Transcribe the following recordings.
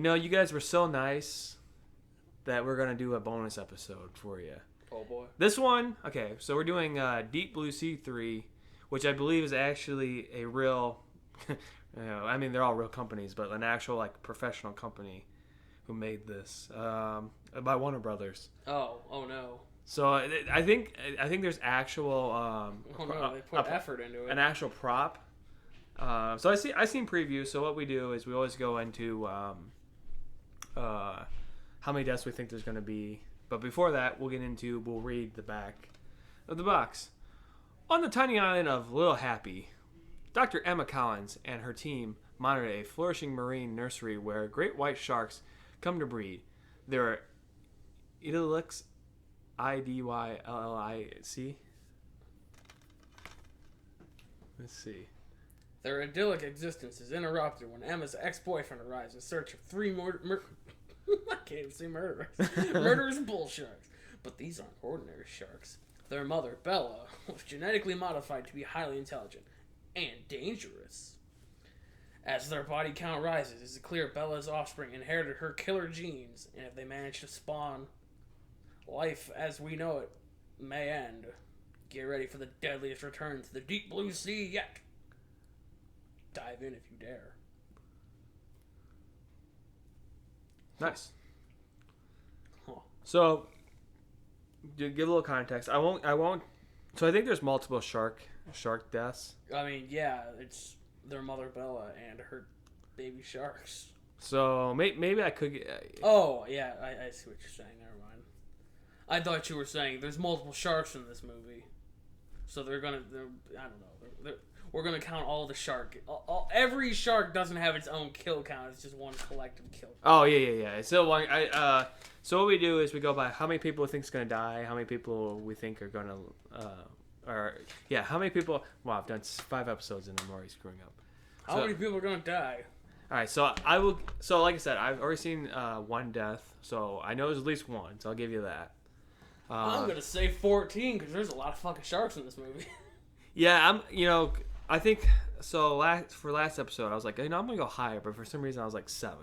you guys were so nice that we're going to do a bonus episode for you. Oh, boy. This one, okay, so we're doing Deep Blue Sea 3, which I believe is actually a real, I mean, they're all real companies, but an actual, like, professional company who made this by Warner Brothers. Oh no. So I think there's actual They put effort into it. An actual prop. So I seen previews. So what we do is we always go into how many deaths we think there's going to be. But before that, we'll read the back of the box. On the tiny island of Little Happy, Dr. Emma Collins and her team monitor a flourishing marine nursery where great white sharks come to breed. There are Idyllics, Idyllic. Let's see. Their idyllic existence is interrupted when Emma's ex-boyfriend arrives in search of three I can't even say murderers. Murderous bull sharks. But these aren't ordinary sharks. Their mother, Bella, was genetically modified to be highly intelligent and dangerous. As their body count rises, it's clear Bella's offspring inherited her killer genes, and if they manage to spawn, life as we know it may end. Get ready for the deadliest return to the deep blue sea yet. Dive in if you dare. Nice. Huh. So, to give a little context, I won't. So I think there's multiple shark deaths. I mean, yeah, it's their mother Bella and her baby sharks. So maybe I could get... Oh, yeah, I see what you're saying. Never mind. I thought you were saying there's multiple sharks in this movie. So I don't know. We're going to count all the shark. Every shark doesn't have its own kill count. It's just one collective kill count. Oh, yeah. So so what we do is we go by how many people we think is going to die, how many people we think are going to... how many people... Wow, I've done 5 episodes and I'm already screwing up. How many people are going to die? All right, so I will... So like I said, I've already seen 1 death, so I know there's at least 1, so I'll give you that. I'm going to say 14 because there's a lot of fucking sharks in this movie. Yeah, I think... So for last episode, I was like, I'm going to go higher, but for some reason I was like 7.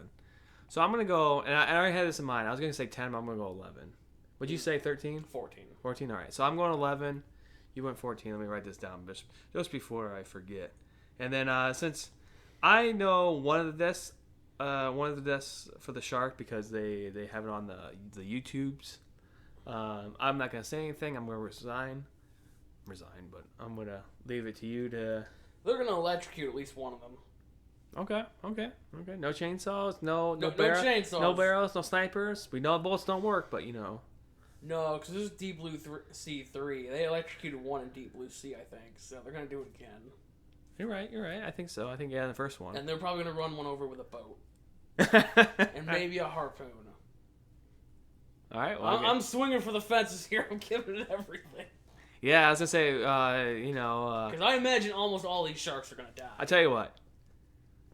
So I'm going to go... And I already had this in mind. I was going to say 10, but I'm going to go 11. Would you say 13? 14. 14, all right. So I'm going 11. You went 14. Let me write this down just before I forget. And then since I know one of the deaths for the shark because they have it on the YouTubes, I'm not going to say anything. I'm going to resign, but I'm going to leave it to you to... They're going to electrocute at least one of them. Okay. No chainsaws, no chainsaws. No barrels, no snipers. We know bullets don't work, but No, because this is Deep Blue Sea 3. They electrocuted 1 in Deep Blue Sea, I think. So they're going to do it again. You're right. I think so. I think, the first one. And they're probably going to run one over with a boat. And maybe a harpoon. All right. Well, I'm swinging for the fences here. I'm giving it everything. Yeah, I was going to say, because I imagine almost all these sharks are going to die. I'll tell you what.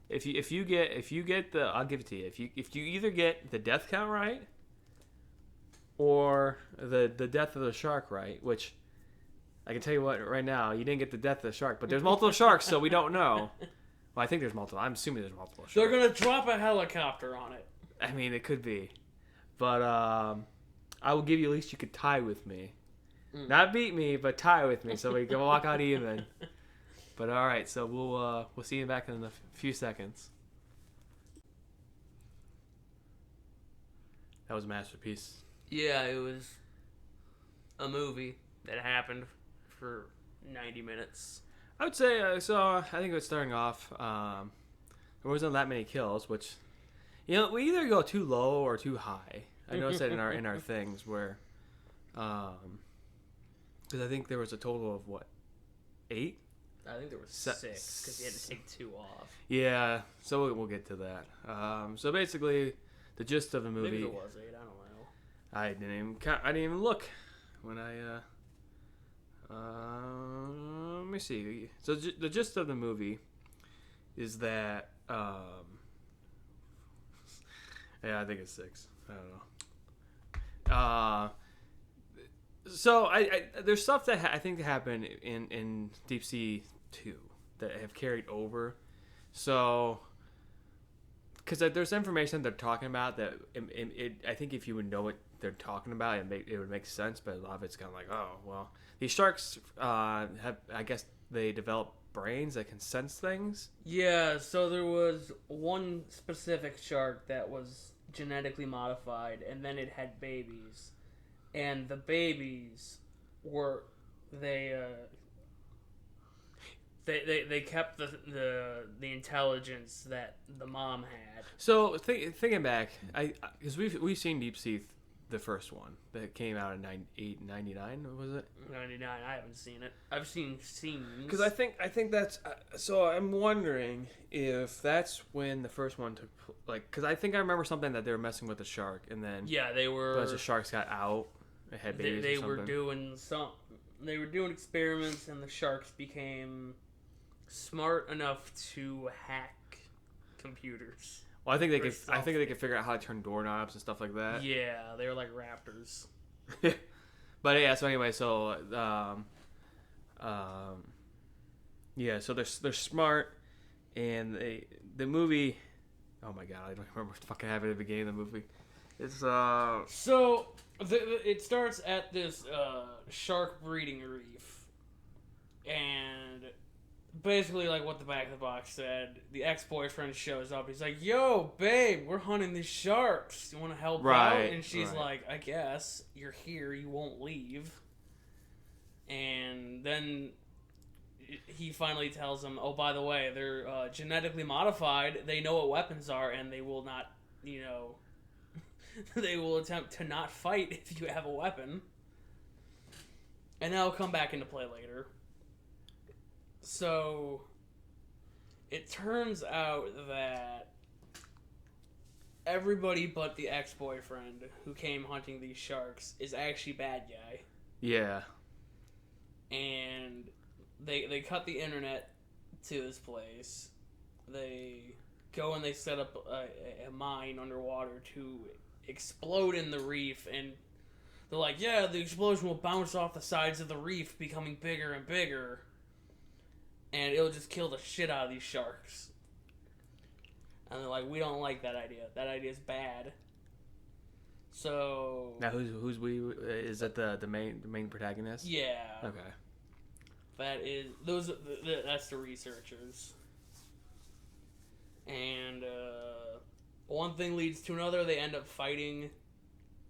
If you get the... I'll give it to you. If you either get the death count right or the death of the shark right, which... I can tell you what, right now, you didn't get the death of the shark, but there's multiple sharks, so we don't know. Well, I think there's multiple. I'm assuming there's multiple sharks. They're going to drop a helicopter on it. I mean, it could be. But I will give you at least you could tie with me. Not beat me, but tie with me, so we can walk out even. But all right, so we'll see you back in a few seconds. That was a masterpiece. Yeah, it was a movie that happened for 90 minutes. I would say, so I think it was starting off, there wasn't that many kills, which, we either go too low or too high. I noticed that in our things where, because I think there was a total of, 8? I think there was 6, because you had to take 2 off. Yeah, so we'll get to that. So basically, the gist of the movie... Maybe there was 8, I don't know. I didn't even look when I... let me see. So the gist of the movie is that I think it's 6. I don't know. So I there's stuff that I think happened in Deep Sea 2 that have carried over. So because there's information they're talking about that I think if you would know what they're talking about, it would make sense. But a lot of it's kind of like, oh well, these sharks have, I guess they develop brains that can sense things. Yeah, so there was one specific shark that was genetically modified, and then it had babies, and the babies were they kept the intelligence that the mom had. So thinking back, because we've seen Deep Sea, the first one that came out in 99, was it? 99. I haven't seen it. I've seen scenes. Because I think that's so. I'm wondering if that's when the first one took because I think I remember something that they were messing with the shark, and then yeah, they were. A bunch of sharks got out. They had babies. They or something. were doing some. They were doing experiments, and the sharks became smart enough to hack computers. Well, I think they could. I think they could figure out how to turn doorknobs and stuff like that. Yeah, they were like raptors. But yeah. So anyway, so yeah. So they're smart, and the movie. Oh my god, I don't remember what the fucking happened at the beginning of the movie. It's So it starts at this shark breeding reef, and basically like what the back of the box said, the ex-boyfriend shows up. He's like, "Yo, babe, we're hunting these sharks. You want to help out?" And she's like, "I guess. You're here. You won't leave." And then he finally tells him, "Oh, by the way, they're genetically modified. They know what weapons are, and they will not, they will attempt to not fight if you have a weapon." And that'll come back into play later. So, it turns out that everybody but the ex-boyfriend who came hunting these sharks is actually bad guy. Yeah. And they cut the internet to this place. They go and they set up a mine underwater to explode in the reef, and they're like, yeah, the explosion will bounce off the sides of the reef, becoming bigger and bigger, and it'll just kill the shit out of these sharks. And they're like, we don't like that idea. That idea's bad. So now who's we? Is that the main protagonist? Yeah. Okay. That's the researchers. And one thing leads to another. They end up fighting,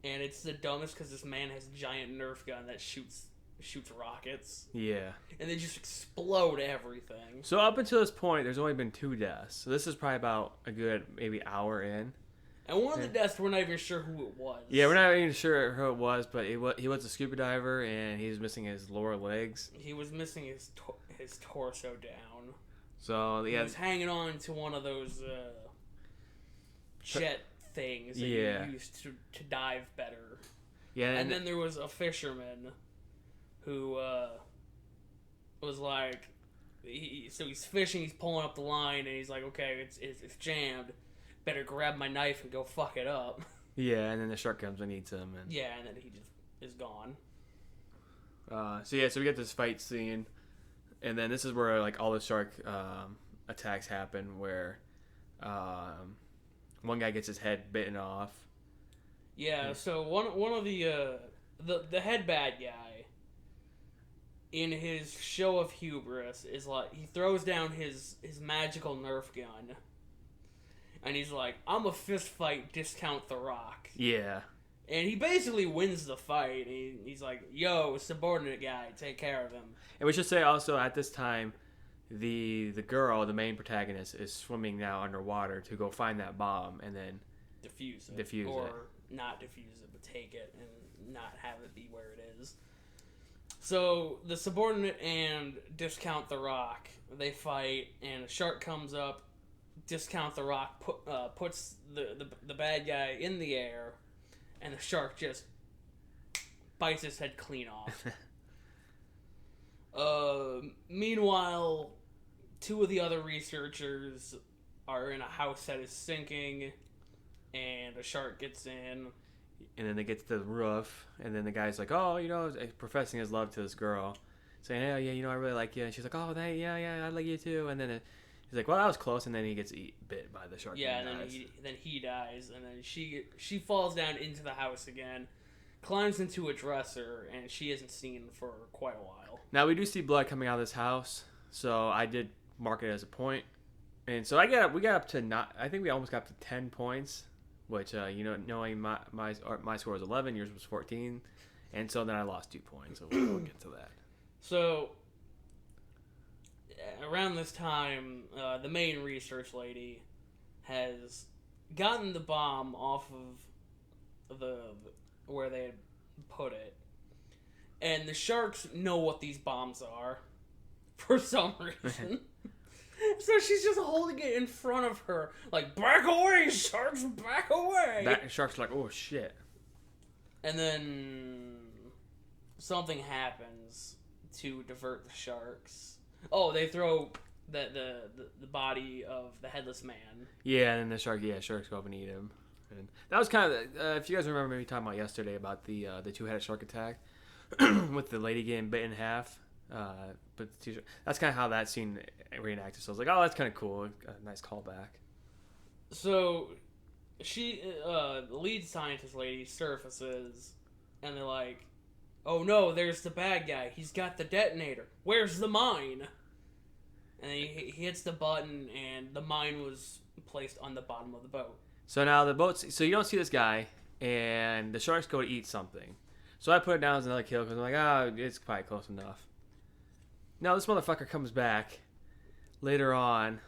and it's the dumbest because this man has a giant Nerf gun that shoots rockets. Yeah. And they just explode everything. So up until this point, there's only been 2 deaths. So this is probably about a good maybe hour in. And one of the deaths, we're not even sure who it was. Yeah, we're not even sure who it was, but he was a scuba diver, and he was missing his lower legs. He was missing his torso down. So yeah, he was hanging on to one of those jet things that you used to dive better. Yeah, and then there was a fisherman who was like, he's fishing, he's pulling up the line, and he's like, okay, it's jammed. Better grab my knife and go fuck it up. Yeah, and then the shark comes and eats him. And then he just is gone. So we get this fight scene, and then this is where like all the shark attacks happen, where one guy gets his head bitten off. Yeah, so one of the head bad guy, in his show of hubris, is like, he throws down his magical Nerf gun. And he's like, I'm a fist fight, discount The Rock. Yeah. And he basically wins the fight. He's like, yo, subordinate guy, take care of him. And we should say also, at this time, the girl, the main protagonist, is swimming now underwater to go find that bomb and then defuse it. Or not defuse it, but take it and not have it be where it is. So the subordinate and discount The Rock, they fight, and a shark comes up. Discount The Rock puts the bad guy in the air, and the shark just bites his head clean off. Meanwhile, 2 of the other researchers are in a house that is sinking, and a shark gets in. And then they get to the roof, and then the guy's like, oh, professing his love to this girl, saying, oh, yeah, I really like you. And she's like, oh, yeah, I like you too. And then He's like, well, that was close, and then he gets bit by the shark. Yeah, and and dies. then he dies, and then she falls down into the house again, climbs into a dresser, and she isn't seen for quite a while. Now we do see blood coming out of this house, so I did mark it as a point, and so we got up to not. I think we almost got up to 10 points, which knowing my score was 11, yours was 14, and so then I lost 2 points. So we'll get to that. So around this time, the main research lady has gotten the bomb off of the where they had put it, and the sharks know what these bombs are for some reason. So she's just holding it in front of her, like, back away, sharks, back away. Sharks are like, oh shit. And then something happens to divert the sharks. Oh, they throw the body of the headless man. Yeah, and then sharks go up and eat him. And that was kind of, if you guys remember me talking about yesterday about the two-headed shark attack with the lady getting bit in half. But that's kind of how that scene reenacted. So I was like, oh, that's kind of cool. A nice callback. So the lead scientist lady surfaces, and they're like, oh no, there's the bad guy. He's got the detonator. Where's the mine? And then he hits the button, and the mine was placed on the bottom of the boat. So now the boat's... So you don't see this guy, and the sharks go to eat something. So I put it down as another kill, because I'm like, it's probably close enough. Now this motherfucker comes back later on.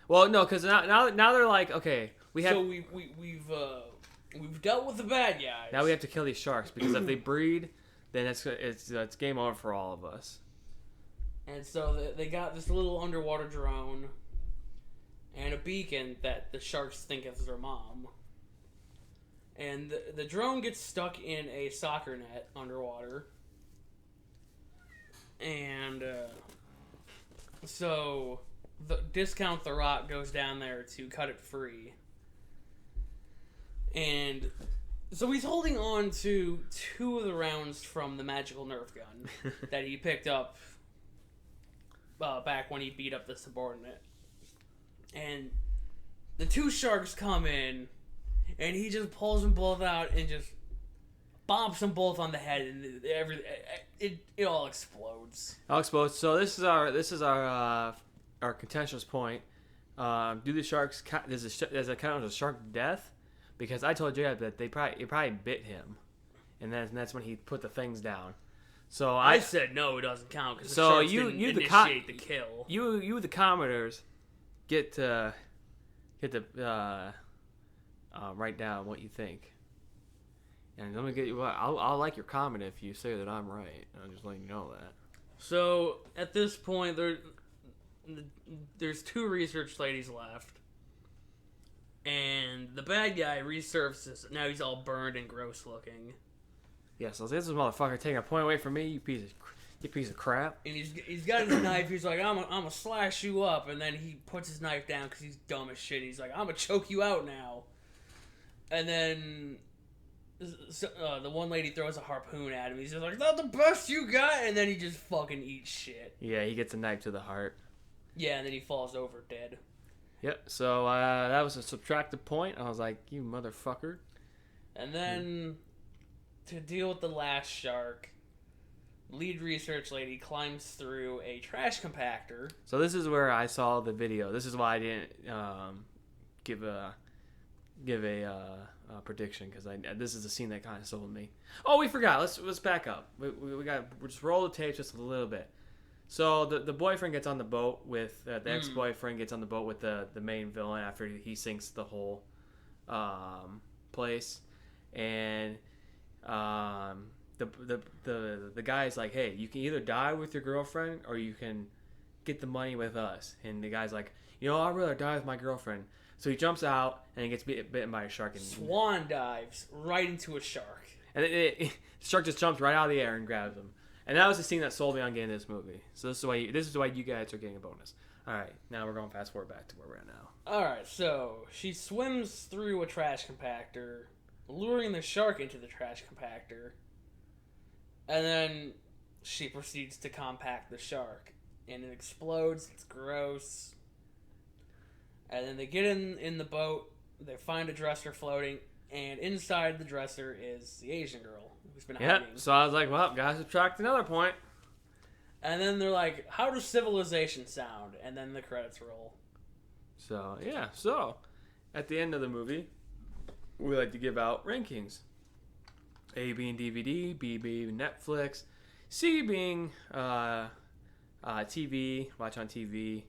Well, no, because now they're like, okay, we have... So we've dealt with the bad guys. Now we have to kill these sharks, because if they breed, then it's game over for all of us. And so they got this little underwater drone and a beacon that the sharks think is their mom. And the drone gets stuck in a soccer net underwater. And so Discount the Rock goes down there to cut it free. And so he's holding on to 2 of the rounds from the magical Nerf gun that he picked up back when he beat up the subordinate. And the 2 sharks come in, and he just pulls them both out and just bombs them both on the head, and it all explodes. All explodes. So this is our contentious point. Do the sharks does it count as a shark death? Because I told Jay that it probably bit him, and that's when he put the things down. So I said no, it doesn't count because the sharks didn't initiate the kill. You the commenters get to write down what you think. And let me get you. I'll like your comment if you say that I'm right. I'm just letting you know that. So at this point, there's 2 research ladies left, and the bad guy resurfaces. Now he's all burned and gross looking. Yeah, so this motherfucker taking a point away from me, you piece of crap. And he's got his knife. He's like, I'm gonna slash you up, and then he puts his knife down because he's dumb as shit. He's like, I'm gonna choke you out now, and then. The one lady throws a harpoon at him. He's just like, "That's the best you got," and then he just fucking eats shit. Yeah, he gets a knife to the heart. Yeah, and then he falls over dead. Yep. So that was a subtractive point. I was like, "You motherfucker!" And then to deal with the last shark, lead research lady climbs through a trash compactor. So this is where I saw the video. This is why I didn't give a prediction, because this is the scene that kind of sold me. Oh, we forgot. Let's back up. We'll just roll the tape just a little bit. So the boyfriend gets on the boat with the ex-boyfriend gets on the boat with the main villain after he sinks the whole place, and the guy's like, hey, you can either die with your girlfriend or you can get the money with us. And the guy's like, I'd rather die with my girlfriend. So he jumps out and he gets bitten by a shark. And swan dives right into a shark. And the shark just jumps right out of the air and grabs him. And that was the scene that sold me on getting this movie. So this is why you guys are getting a bonus. All right, now we're going fast forward back to where we're at now. All right, so she swims through a trash compactor, luring the shark into the trash compactor. And then she proceeds to compact the shark. And it explodes. It's gross. And then they get in the boat. They find a dresser floating, and inside the dresser is the Asian girl who's been hiding. So I was like, well, guys, subtract another point. And then they're like, how does civilization sound? And then the credits roll. So, yeah. So, at the end of the movie, we like to give out rankings. A being DVD, B being Netflix, C being TV, watch on TV,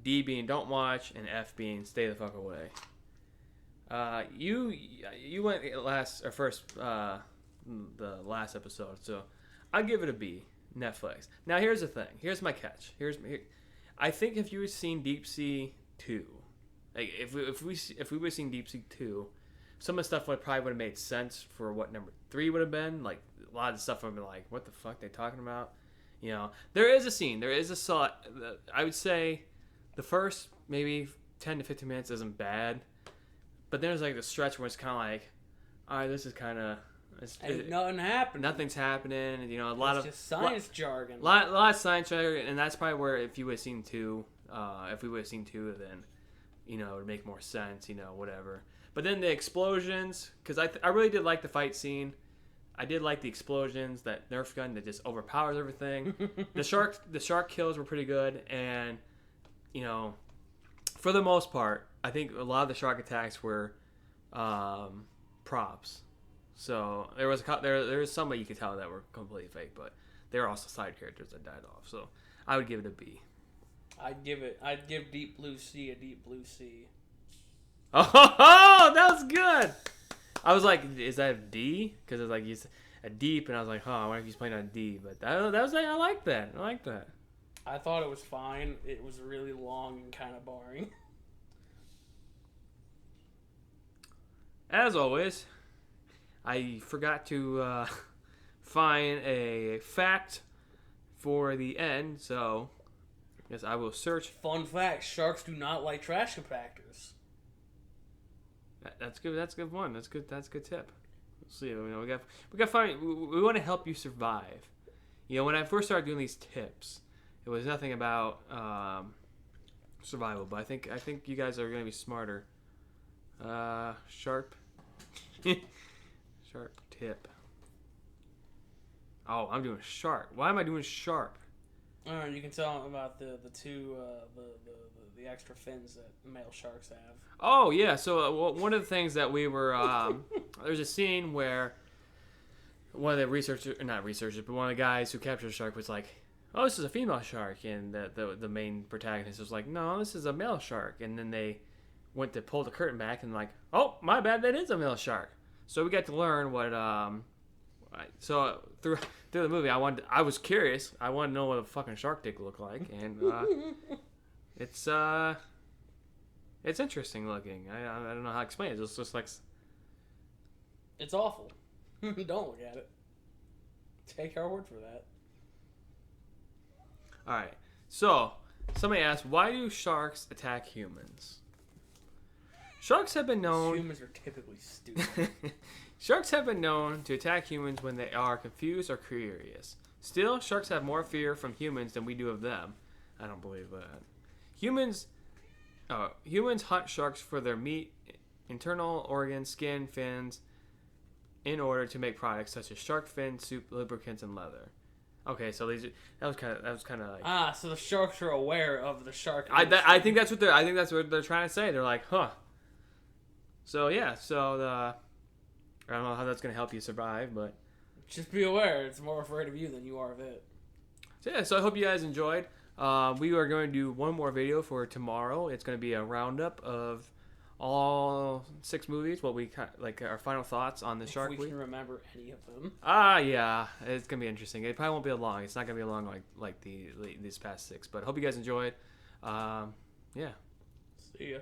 D being don't watch, and F being stay the fuck away. You went the last episode, so I'll give it a B. Netflix. Now here's the thing. Here's my catch. I think if you had seen Deep Sea 2, like if we would have seen Deep Sea 2, some of the stuff would have made sense for what number 3 would have been. Like a lot of the stuff would have been like, what the fuck are they talking about? You know, there is a scene. There is a I would say the first maybe 10 to 15 minutes isn't bad, but then there's like the stretch where it's kind of like, all right, this is kind of. Nothing happening. Nothing's happening. You know, a lot of just science jargon. A lot of science jargon, and that's probably where if you would have seen 2, if we would have seen 2, then you know it would make more sense. You know, whatever. But then the explosions, because I really did like the fight scene. I did like the explosions, that Nerf gun that just overpowers everything. The shark kills were pretty good, and you know, for the most part, I think a lot of the shark attacks were props. So there was some that you could tell that were completely fake, but there were also side characters that died off. So I would give it a B. I'd give Deep Blue Sea a Deep Blue Sea. Oh, that was good. I was like, is that a D? Because it's like he's a deep, and I was like, I wonder if he's playing on a D. But that was like, I like that. I thought it was fine. It was really long and kind of boring. As always, I forgot to find a fact for the end, so I guess I will search. Fun fact: sharks do not like trash compactors. That's good. That's a good one. That's good. That's a good tip. Let's see. We got to find. We want to help you survive. You know, when I first started doing these tips, it was nothing about survival. But I think you guys are going to be smarter. Sharp. Sharp tip. Oh, I'm doing sharp. Why am I doing sharp? You can tell them about the two the extra fins that male sharks have. Oh yeah, so one of the things that we were there's a scene where one of the not researchers, but one of the guys who captured the shark was like, "Oh, this is a female shark," and the main protagonist was like, "No, this is a male shark," and then they went to pull the curtain back and like, "Oh, my bad, that is a male shark." So we got to learn what. So through the movie, I was curious. I wanted to know what a fucking shark dick looked like, and it's interesting looking. I don't know how to explain it. It's just like it's awful. Don't look at it. Take our word for that. All right. So somebody asked, why do sharks attack humans? Sharks have been known. Humans are typically stupid. Sharks have been known to attack humans when they are confused or curious. Still, sharks have more fear from humans than we do of them. I don't believe that. Humans hunt sharks for their meat, internal organs, skin, fins, in order to make products such as shark fin, soup, lubricants, and leather. Okay, so that was kind of like so the sharks are aware of the shark. I think that's what they're trying to say. They're like, huh. So yeah, I don't know how that's going to help you survive, but just be aware, it's more afraid of you than you are of it. So yeah, so I hope you guys enjoyed. We are going to do one more video for tomorrow. It's going to be a roundup of all 6 movies, what we like our final thoughts on the Shark Week. We can remember any of them. Yeah, it's going to be interesting. It probably won't be long. It's not going to be long like these past 6, but I hope you guys enjoyed. Yeah. See ya.